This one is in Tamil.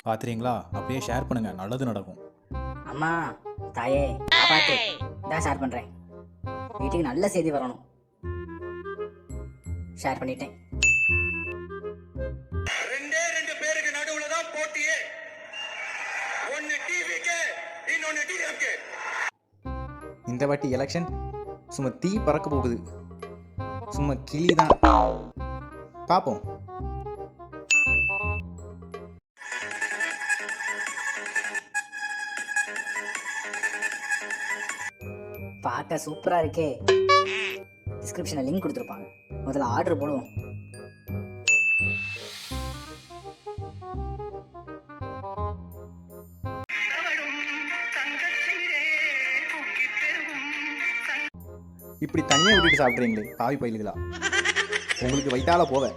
பார்த்துறீங்களா? அப்படியே ஷேர் பண்ணுங்க, நல்லது நடக்கும். அம்மா, தாயே, காப்பாத்து. இதான் ஷேர் பண்றேன். வீட்டுக்கு நல்ல செய்தி வரணும். ஷேர் பண்ணிட்டேன். ரெண்டு பேருக்கு நடுவுல தான் போட்டியே. ஒன்னு டிவிக்கு, இன்னொன்னு டிஎம்கே. இந்த வாட்டி எலெக்ஷன் சும்மா தீ பறக்க போகுது. சும்மா கிளி தான். பார்ப்போம். பார்க்க சூப்பரா இருக்கே. டிஸ்கிரிப்ஷன்ல லிங்க் கொடுத்துருப்பாங்க. முதல்ல ஆர்டர் போடுவோம். இப்படி தனியாக விட்டுட்டு சாப்பிட்றீங்களே பாவி பயிலுகளா, உங்களுக்கு வயித்தால போவேன்.